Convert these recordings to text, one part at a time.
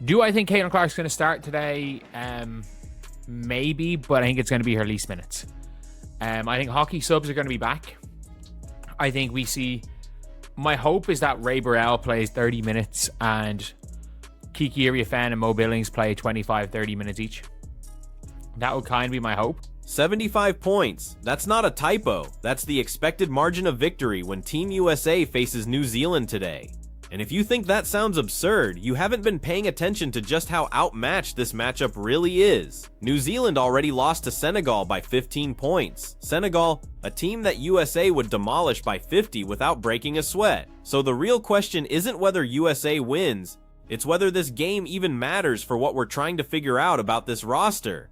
Do I think Caitlin Clark's going to start today? Maybe, but I think it's going to be her least minutes. I think hockey subs are going to be back. I think we see... My hope is that Ray Burrell plays 30 minutes and Kiki Iriafen and Mo Billings play 25, 30 minutes each. That would kind of be my hope. 75 points. That's not a typo. That's the expected margin of victory when Team USA faces New Zealand today. And if you think that sounds absurd, you haven't been paying attention to just how outmatched this matchup really is. New Zealand already lost to Senegal by 15 points. Senegal, a team that USA would demolish by 50 without breaking a sweat. So the real question isn't whether USA wins, it's whether this game even matters for what we're trying to figure out about this roster.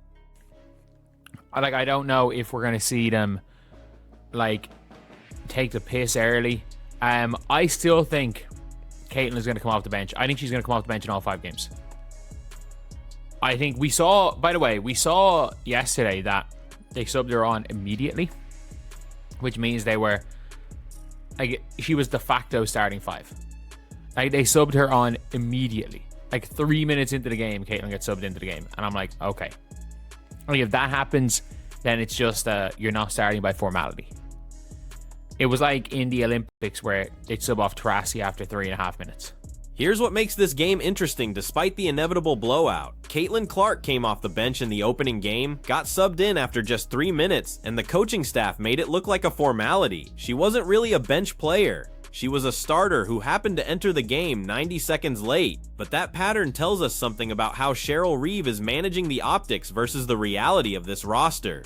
I don't know if we're going to see them, take the piss early. I still think Caitlin is going to come off the bench. I think she's going to come off the bench in all 5 games. I think we saw yesterday that they subbed her on immediately, which means she was de facto starting 5. They subbed her on immediately. 3 minutes into the game, Caitlin gets subbed into the game. And I'm like, okay. If that happens, then it's just you're not starting by formality. It was like in the Olympics where they'd sub off Taurasi after 3.5 minutes. Here's what makes this game interesting despite the inevitable blowout. Caitlin Clark came off the bench in the opening game, got subbed in after just 3 minutes, and the coaching staff made it look like a formality. She wasn't really a bench player. She was a starter who happened to enter the game 90 seconds late, but that pattern tells us something about how Cheryl Reeve is managing the optics versus the reality of this roster.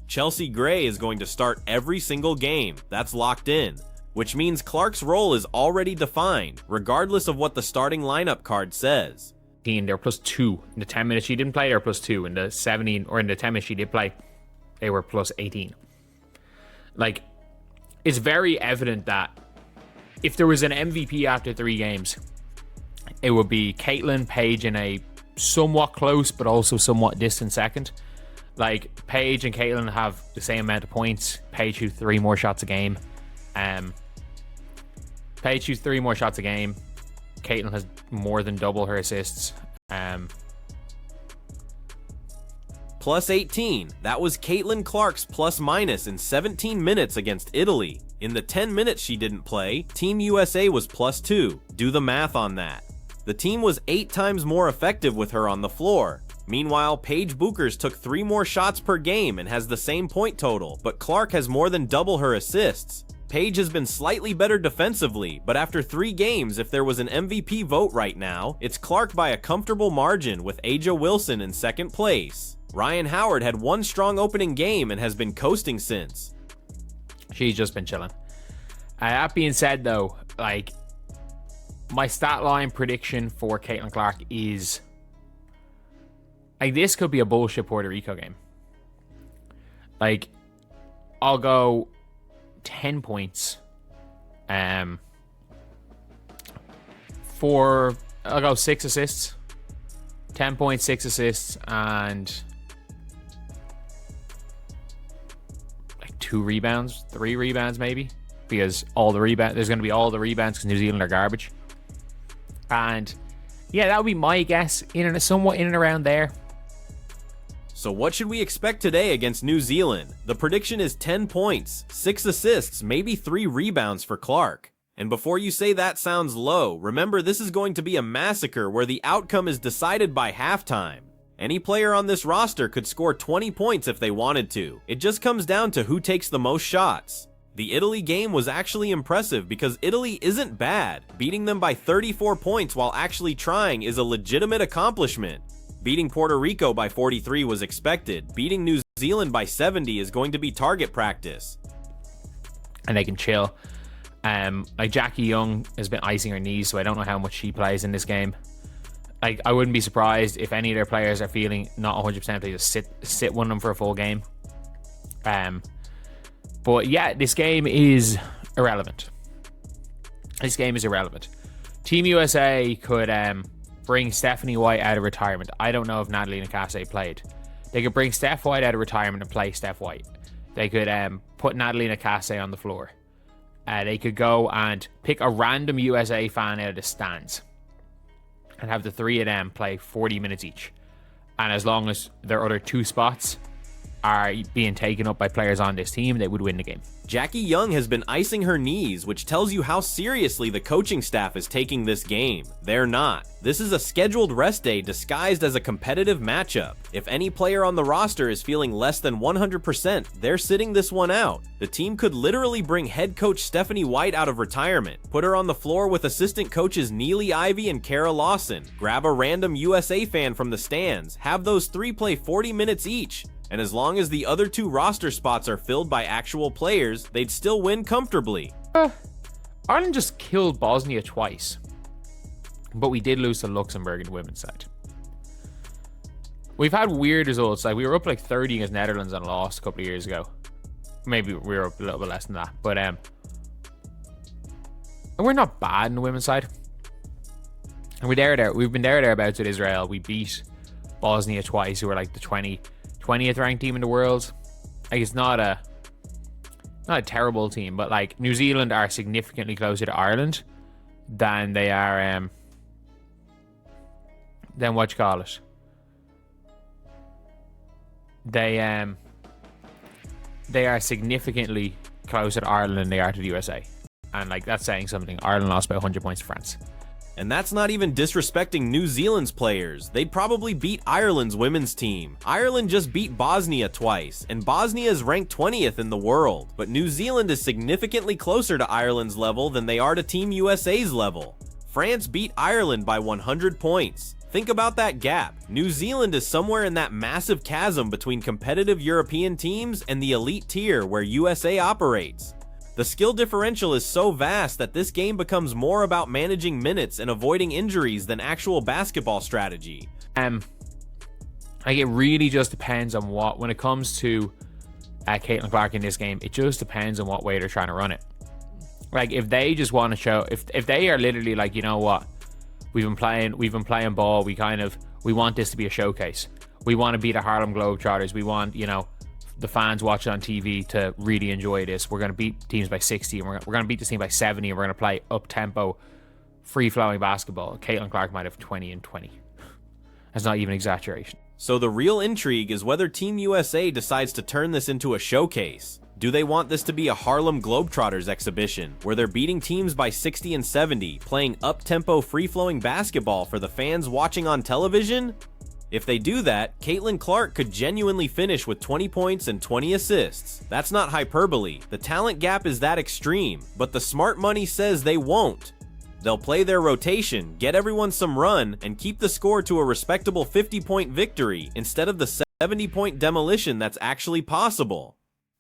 Chelsea Gray is going to start every single game, that's locked in, which means Clark's role is already defined, regardless of what the starting lineup card says. They're +2 in the 10 minutes she didn't play. They're +2 in the 17, or in the 10 minutes she did play. They were +18. It's very evident that if there was an MVP after 3 games, it would be Caitlin, Paige in a somewhat close but also somewhat distant second. Paige and Caitlin have the same amount of points. Paige shoots 3 more shots a game. Paige shoots 3 more shots a game. Caitlin has more than double her assists. +18. That was Caitlin Clark's plus-minus in 17 minutes against Italy. In the 10 minutes she didn't play, Team USA was +2. Do the math on that. The team was 8 times more effective with her on the floor. Meanwhile, Paige Buchers took 3 more shots per game and has the same point total, but Clark has more than double her assists. Paige has been slightly better defensively, but after 3 games, if there was an MVP vote right now, it's Clark by a comfortable margin with Aja Wilson in 2nd place. Ryan Howard had 1 strong opening game and has been coasting since. She's just been chilling. That being said, though, my stat line prediction for Caitlin Clark is this could be a bullshit Puerto Rico game. I'll go 10 points. I'll go 6 assists. 10 points, 6 assists, and 2 rebounds, 3 rebounds maybe, because there's going to be all the rebounds because New Zealand are garbage. And yeah, that would be my guess, somewhat in and around there. So what should we expect today against New Zealand? The prediction is 10 points, 6 assists, maybe 3 rebounds for Clark. And before you say that sounds low, remember this is going to be a massacre where the outcome is decided by halftime. Any player on this roster could score 20 points if they wanted to. It just comes down to who takes the most shots. The Italy game was actually impressive because Italy isn't bad. Beating them by 34 points while actually trying is a legitimate accomplishment. Beating Puerto Rico by 43 was expected. Beating New Zealand by 70 is going to be target practice. And they can chill. Jackie Young has been icing her knees, so I don't know how much she plays in this game. I wouldn't be surprised if any of their players are feeling not 100%. They just sit one of them for a full game. But yeah, this game is irrelevant. Team USA could bring Stephanie White out of retirement. I don't know if Natalie Nakase played. They could bring Steph White out of retirement and play Steph White. They could put Natalie Nakase on the floor. They could go and pick a random USA fan out of the stands and have the three of them play 40 minutes each. And as long as their other two spots are being taken up by players on this team, they would win the game. Jackie Young has been icing her knees, which tells you how seriously the coaching staff is taking this game. They're not. This is a scheduled rest day disguised as a competitive matchup. If any player on the roster is feeling less than 100%, they're sitting this one out. The team could literally bring head coach Stephanie White out of retirement, put her on the floor with assistant coaches Neely Ivy and Kara Lawson, grab a random USA fan from the stands, have those three play 40 minutes each, and as long as the other two roster spots are filled by actual players, they'd still win comfortably. Ireland just killed Bosnia twice, but we did lose to Luxembourg in the women's side. We've had weird results. Like, we were up like 30 against Netherlands and lost a couple of years ago. Maybe we were up a little bit less than that, but and we're not bad in the women's side. And we've been thereabouts with Israel. We beat Bosnia twice, who were like the 20th ranked team in the world. Like, it's not a terrible team, but like New Zealand are significantly closer to Ireland than they are than what you call it. They are significantly closer to Ireland than they are to the USA. And like, that's saying something. Ireland lost by 100 points to France. And that's not even disrespecting New Zealand's players. They'd probably beat Ireland's women's team. Ireland just beat Bosnia twice, and Bosnia is ranked 20th in the world. But New Zealand is significantly closer to Ireland's level than they are to Team USA's level. France beat Ireland by 100 points. Think about that gap. New Zealand is somewhere in that massive chasm between competitive European teams and the elite tier where USA operates. The skill differential is so vast that this game becomes more about managing minutes and avoiding injuries than actual basketball strategy. Like, it really just depends on when it comes to Caitlin Clark in this game, it just depends on what way they're trying to run it. Like, if they just want to show, if they are literally like, you know what, we've been playing ball, we want this to be a showcase. We want to beat the Harlem Globetrotters. We want, the fans watching on TV to really enjoy this. We're going to beat teams by 60, and we're going to beat this team by 70, and we're going to play up-tempo, free-flowing basketball. Caitlin Clark might have 20 and 20. That's not even exaggeration. So the real intrigue is whether Team USA decides to turn this into a showcase. Do they want this to be a Harlem Globetrotters exhibition, where they're beating teams by 60 and 70, playing up-tempo, free-flowing basketball for the fans watching on television? If they do that, Caitlin Clark could genuinely finish with 20 points and 20 assists. That's not hyperbole. The talent gap is that extreme, but the smart money says they won't. They'll play their rotation, get everyone some run, and keep the score to a respectable 50-point victory instead of the 70-point demolition that's actually possible.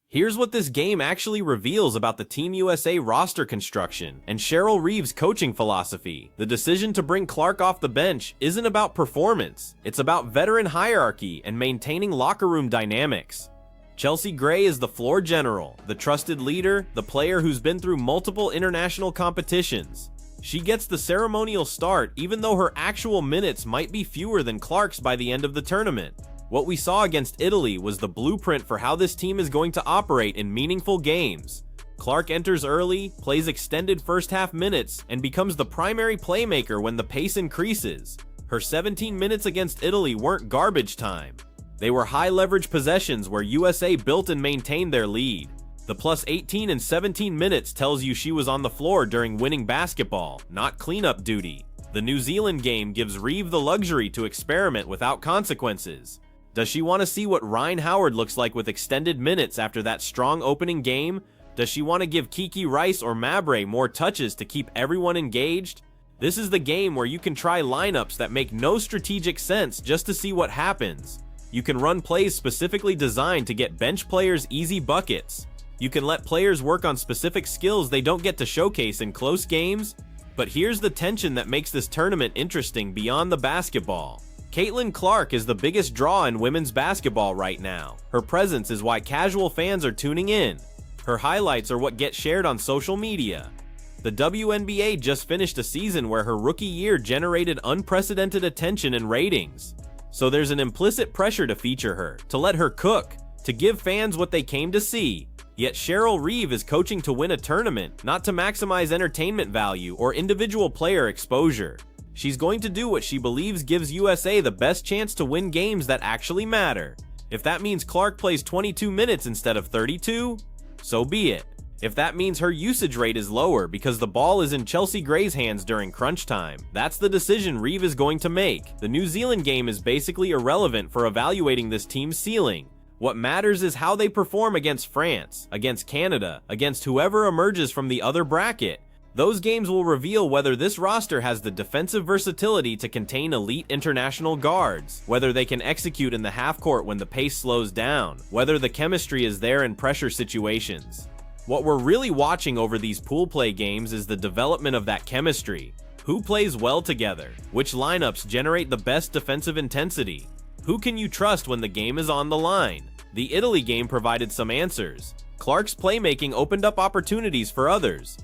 Here's what this game actually reveals about the Team USA roster construction and Cheryl Reeve's coaching philosophy. The decision to bring Clark off the bench isn't about performance, it's about veteran hierarchy and maintaining locker room dynamics. Chelsea Gray is the floor general, the trusted leader, the player who's been through multiple international competitions. She gets the ceremonial start even though her actual minutes might be fewer than Clark's by the end of the tournament. What we saw against Italy was the blueprint for how this team is going to operate in meaningful games. Clark enters early, plays extended first half minutes, and becomes the primary playmaker when the pace increases. Her 17 minutes against Italy weren't garbage time. They were high leverage possessions where USA built and maintained their lead. The plus 18 and 17 minutes tells you she was on the floor during winning basketball, not cleanup duty. The New Zealand game gives Reeve the luxury to experiment without consequences. Does she want to see what Ryan Howard looks like with extended minutes after that strong opening game? Does she want to give Kiki Rice or Mabre more touches to keep everyone engaged? This is the game where you can try lineups that make no strategic sense just to see what happens. You can run plays specifically designed to get bench players easy buckets. You can let players work on specific skills they don't get to showcase in close games. But here's the tension that makes this tournament interesting beyond the basketball. Caitlin Clark is the biggest draw in women's basketball right now. Her presence is why casual fans are tuning in. Her highlights are what get shared on social media. The WNBA just finished a season where her rookie year generated unprecedented attention and ratings. So there's an implicit pressure to feature her, to let her cook, to give fans what they came to see. Yet Cheryl Reeve is coaching to win a tournament, not to maximize entertainment value or individual player exposure. She's going to do what she believes gives USA the best chance to win games that actually matter. If that means Clark plays 22 minutes instead of 32, so be it. If that means her usage rate is lower because the ball is in Chelsea Gray's hands during crunch time, that's the decision Reeve is going to make. The New Zealand game is basically irrelevant for evaluating this team's ceiling. What matters is how they perform against France, against Canada, against whoever emerges from the other bracket. Those games will reveal whether this roster has the defensive versatility to contain elite international guards, whether they can execute in the half court when the pace slows down, whether the chemistry is there in pressure situations. What we're really watching over these pool play games is the development of that chemistry. Who plays well together? Which lineups generate the best defensive intensity? Who can you trust when the game is on the line? The Italy game provided some answers. Clark's playmaking opened up opportunities for others.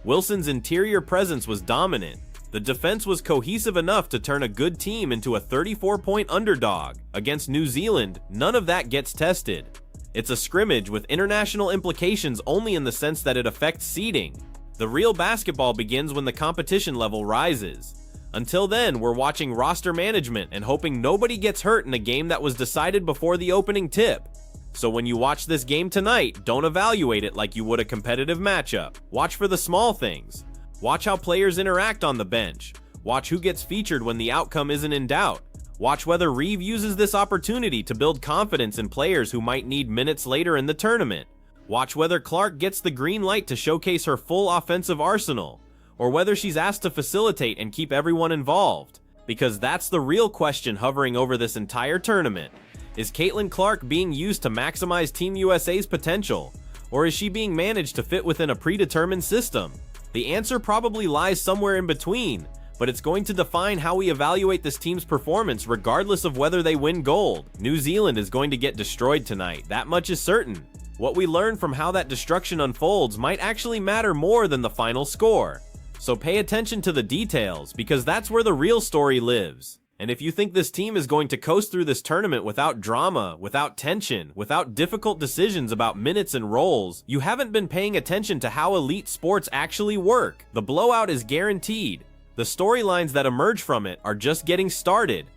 Wilson's interior presence was dominant. The defense was cohesive enough to turn a good team into a 34-point underdog. Against New Zealand, none of that gets tested. It's a scrimmage with international implications only in the sense that it affects seeding. The real basketball begins when the competition level rises. Until then, we're watching roster management and hoping nobody gets hurt in a game that was decided before the opening tip. So when you watch this game tonight, don't evaluate it like you would a competitive matchup. Watch for the small things. Watch how players interact on the bench. Watch who gets featured when the outcome isn't in doubt. Watch whether Reeve uses this opportunity to build confidence in players who might need minutes later in the tournament. Watch whether Clark gets the green light to showcase her full offensive arsenal, or whether she's asked to facilitate and keep everyone involved. Because that's the real question hovering over this entire tournament. Is Caitlin Clark being used to maximize Team USA's potential, or is she being managed to fit within a predetermined system? The answer probably lies somewhere in between, but it's going to define how we evaluate this team's performance regardless of whether they win gold. New Zealand is going to get destroyed tonight, that much is certain. What we learn from how that destruction unfolds might actually matter more than the final score. So pay attention to the details, because that's where the real story lives. And if you think this team is going to coast through this tournament without drama, without tension, without difficult decisions about minutes and roles, you haven't been paying attention to how elite sports actually work. The blowout is guaranteed. The storylines that emerge from it are just getting started.